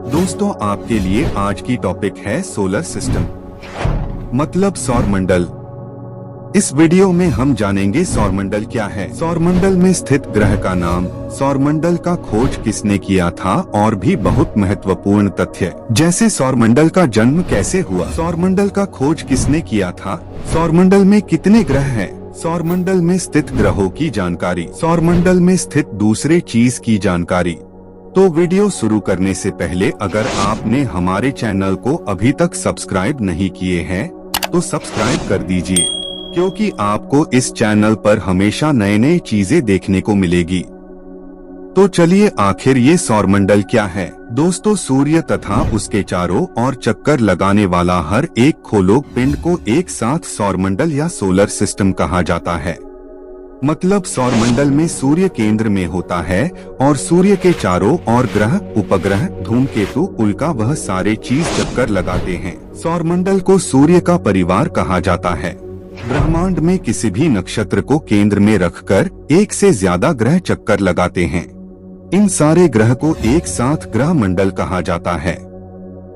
दोस्तों, आपके लिए आज की टॉपिक है सोलर सिस्टम, मतलब सौरमंडल। इस वीडियो में हम जानेंगे सौरमंडल क्या है, सौरमंडल में स्थित ग्रह का नाम, सौरमंडल का खोज किसने किया था और भी बहुत महत्वपूर्ण तथ्य, जैसे सौरमंडल का जन्म कैसे हुआ, सौरमंडल का खोज किसने किया था, सौरमंडल में कितने ग्रह हैं, सौरमंडल में स्थित ग्रहों की जानकारी, सौरमंडल में स्थित दूसरे चीज की जानकारी। तो वीडियो शुरू करने से पहले अगर आपने हमारे चैनल को अभी तक सब्सक्राइब नहीं किए हैं तो सब्सक्राइब कर दीजिए, क्योंकि आपको इस चैनल पर हमेशा नए नए चीजें देखने को मिलेगी। तो चलिए, आखिर ये सौरमंडल क्या है। दोस्तों, सूर्य तथा उसके चारों ओर चक्कर लगाने वाला हर एक गोलोक पिंड को एक साथ सौरमंडल या सोलर सिस्टम कहा जाता है। मतलब सौरमंडल में सूर्य केंद्र में होता है और सूर्य के चारों ओर ग्रह, उपग्रह, धूमकेतु, उल्का वह सारे चीज चक्कर लगाते हैं। सौरमंडल को सूर्य का परिवार कहा जाता है। ब्रह्मांड में किसी भी नक्षत्र को केंद्र में रखकर एक से ज्यादा ग्रह चक्कर लगाते हैं। इन सारे ग्रह को एक साथ ग्रह मंडल कहा जाता है।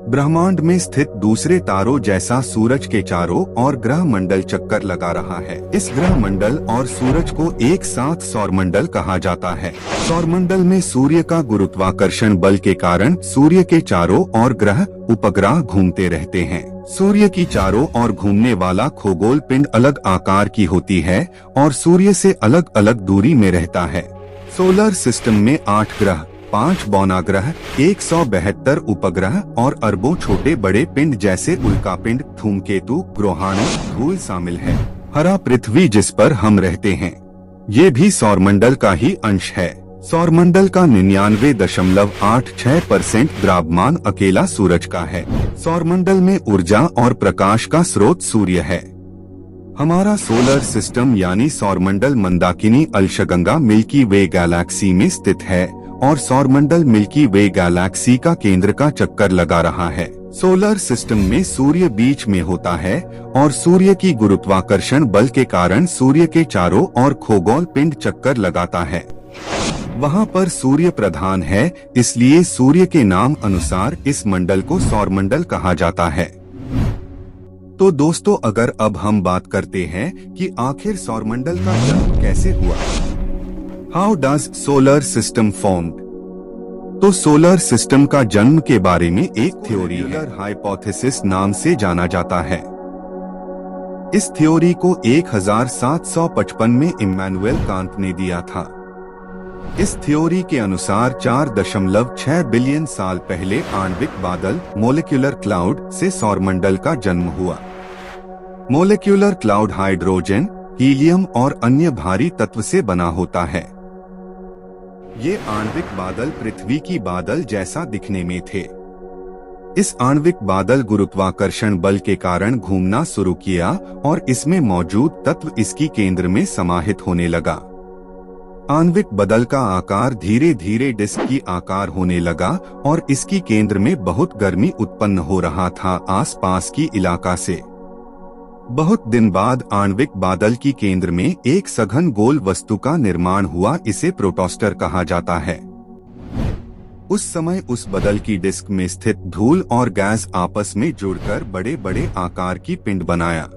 ब्रह्मांड में स्थित दूसरे तारों जैसा सूरज के चारों ओर ग्रह मंडल चक्कर लगा रहा है। इस ग्रह मंडल और सूरज को एक साथ सौरमंडल कहा जाता है। सौरमंडल में सूर्य का गुरुत्वाकर्षण बल के कारण सूर्य के चारों ओर ग्रह, उपग्रह घूमते रहते हैं। सूर्य की चारों ओर घूमने वाला खगोल पिंड अलग आकार की होती है और सूर्य से अलग अलग दूरी में रहता है। सोलर सिस्टम में 8 ग्रह, 5 बौनाग्रह, 172 उपग्रह और अरबों छोटे बड़े पिंड जैसे उल्कापिंड, धूमकेतु, ग्रहाणु, धूल शामिल है। हरा पृथ्वी जिस पर हम रहते हैं, ये भी सौरमंडल का ही अंश है। सौरमंडल का 99.86% द्रव्यमान अकेला सूरज का है। सौरमंडल में ऊर्जा और प्रकाश का स्रोत सूर्य है। हमारा सोलर सिस्टम यानी सौरमंडल मंदाकिनी अलशगंगा मिल्की वे गैलेक्सी में स्थित है और सौरमंडल मिल्की वे गैलेक्सी का केंद्र का चक्कर लगा रहा है। सोलर सिस्टम में सूर्य बीच में होता है और सूर्य की गुरुत्वाकर्षण बल के कारण सूर्य के चारों ओर खगोल पिंड चक्कर लगाता है। वहाँ पर सूर्य प्रधान है, इसलिए सूर्य के नाम अनुसार इस मंडल को सौरमंडल कहा जाता है। तो दोस्तों, अगर अब हम बात करते हैं कि आखिर सौरमंडल का जन्म कैसे हुआ, how does solar system formed. तो सोलर सिस्टम का जन्म के बारे में एक थ्योरी है, हाइपोथेसिस नाम से जाना जाता है। इस थ्योरी को 1755 में इम्मानुएल कांत ने दिया था। इस थ्योरी के अनुसार 4.6 बिलियन साल पहले आणविक बादल, मोलिक्यूलर क्लाउड से सौरमंडल का जन्म हुआ। मोलिक्यूलर क्लाउड हाइड्रोजन, हीलियम और अन्य भारी तत्व से बना होता है। ये आणविक बादल पृथ्वी की बादल जैसा दिखने में थे। इस आणविक बादल गुरुत्वाकर्षण बल के कारण घूमना शुरू किया और इसमें मौजूद तत्व इसकी केंद्र में समाहित होने लगा। आणविक बदल का आकार धीरे धीरे डिस्क की आकार होने लगा और इसकी केंद्र में बहुत गर्मी उत्पन्न हो रहा था आसपास की इलाका से। बहुत दिन बाद आणविक बादल की केंद्र में एक सघन गोल वस्तु का निर्माण हुआ, इसे प्रोटोस्टर कहा जाता है। उस समय उस बदल की डिस्क में स्थित धूल और गैस आपस में जुड़कर बड़े बड़े आकार की पिंड बनाया।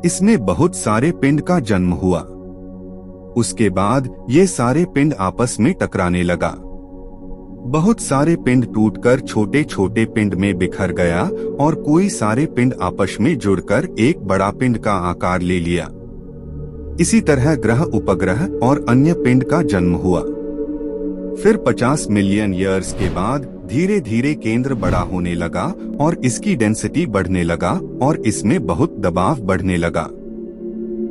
इसमें बहुत सारे पिंड का जन्म हुआ। उसके बाद ये सारे पिंड आपस में टकराने लगा। बहुत सारे पिंड टूटकर छोटे छोटे पिंड में बिखर गया और कोई सारे पिंड आपस में जुड़कर एक बड़ा पिंड का आकार ले लिया। इसी तरह ग्रह, उपग्रह और अन्य पिंड का जन्म हुआ। फिर 50 मिलियन ईयर्स के बाद धीरे धीरे केंद्र बड़ा होने लगा और इसकी डेंसिटी बढ़ने लगा और इसमें बहुत दबाव बढ़ने लगा।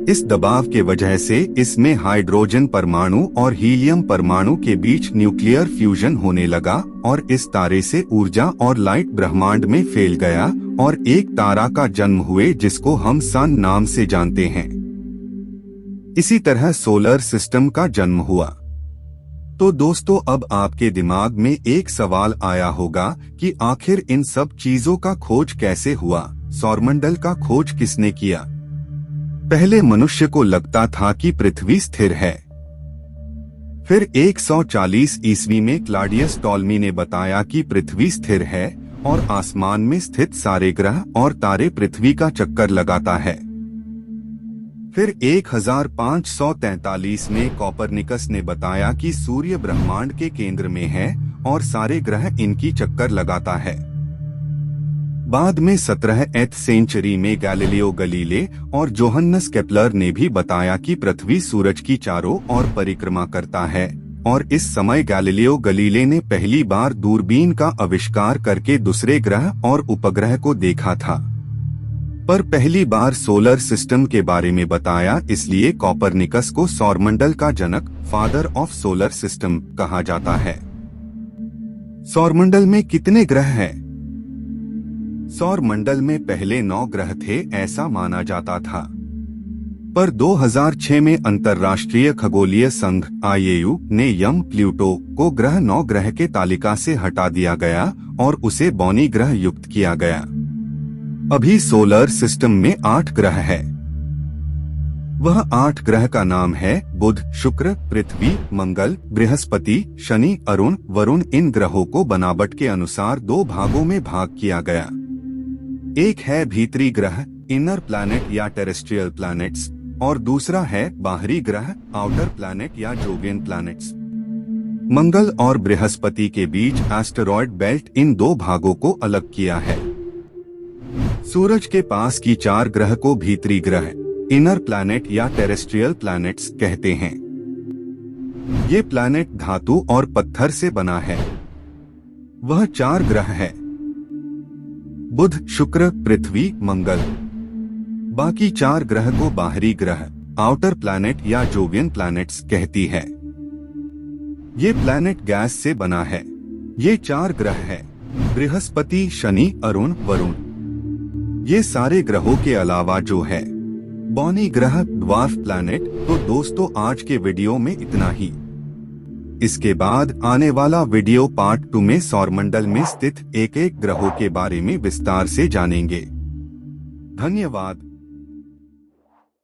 इस दबाव के वजह से इसमें हाइड्रोजन परमाणु और हीलियम परमाणु के बीच न्यूक्लियर फ्यूजन होने लगा और इस तारे से ऊर्जा और लाइट ब्रह्मांड में फैल गया और एक तारा का जन्म हुए जिसको हम सन नाम से जानते हैं। इसी तरह सोलर सिस्टम का जन्म हुआ। तो दोस्तों, अब आपके दिमाग में एक सवाल आया होगा कि आखिर इन सब चीजों का खोज कैसे हुआ, सौरमंडल का खोज किसने किया। पहले मनुष्य को लगता था कि पृथ्वी स्थिर है। फिर 140 ईस्वी में क्लाडियस टॉलमी ने बताया कि पृथ्वी स्थिर है और आसमान में स्थित सारे ग्रह और तारे पृथ्वी का चक्कर लगाता है। फिर 1543 में कोपरनिकस ने बताया कि सूर्य ब्रह्मांड के केंद्र में है और सारे ग्रह इनकी चक्कर लगाता है। बाद में 17वीं सेंचुरी में गैलीलियो गलीले और जोहन्नस केपलर ने भी बताया कि पृथ्वी सूरज की चारों ओर परिक्रमा करता है, और इस समय गैलीलियो गलीले ने पहली बार दूरबीन का आविष्कार करके दूसरे ग्रह और उपग्रह को देखा था, पर पहली बार सोलर सिस्टम के बारे में बताया, इसलिए कोपरनिकस को सौरमंडल का जनक, फादर ऑफ सोलर सिस्टम कहा जाता है। सौरमंडल में कितने ग्रह हैं? सौरमंडल में पहले 9 ग्रह थे ऐसा माना जाता था, पर 2006 में अंतर्राष्ट्रीय खगोलीय संघ IAU ने यम प्लूटो को ग्रह 9 ग्रह के तालिका से हटा दिया गया और उसे बौनी ग्रह युक्त किया गया। अभी सोलर सिस्टम में 8 ग्रह है। वह 8 ग्रह का नाम है बुध, शुक्र, पृथ्वी, मंगल, बृहस्पति, शनि, अरुण, वरुण। इन ग्रहों को बनावट के अनुसार 2 भागों में भाग किया गया। एक है भीतरी ग्रह, इनर प्लैनेट या टेरेस्ट्रियल प्लैनेट्स, और दूसरा है बाहरी ग्रह, आउटर प्लैनेट या जोवियन प्लैनेट्स। मंगल और बृहस्पति के बीच एस्टेरॉयड बेल्ट इन 2 भागों को अलग किया है। सूरज के पास की 4 ग्रह को भीतरी ग्रह, इनर प्लैनेट या टेरेस्ट्रियल प्लैनेट्स कहते हैं। ये प्लैनेट धातु और पत्थर से बना है। वह 4 ग्रह है: बुध, शुक्र, पृथ्वी, मंगल। बाकी 4 ग्रह को बाहरी ग्रह, आउटर प्लैनेट या जोवियन प्लैनेट्स कहती है। ये प्लैनेट गैस से बना है। ये 4 ग्रह है: बृहस्पति, शनि, अरुण, वरुण। ये सारे ग्रहों के अलावा जो है बौनी ग्रह, ड्वार्फ प्लैनेट। तो दोस्तों, आज के वीडियो में इतना ही। इसके बाद आने वाला वीडियो पार्ट 2 में सौरमंडल में स्थित एक-एक ग्रहों के बारे में विस्तार से जानेंगे। धन्यवाद।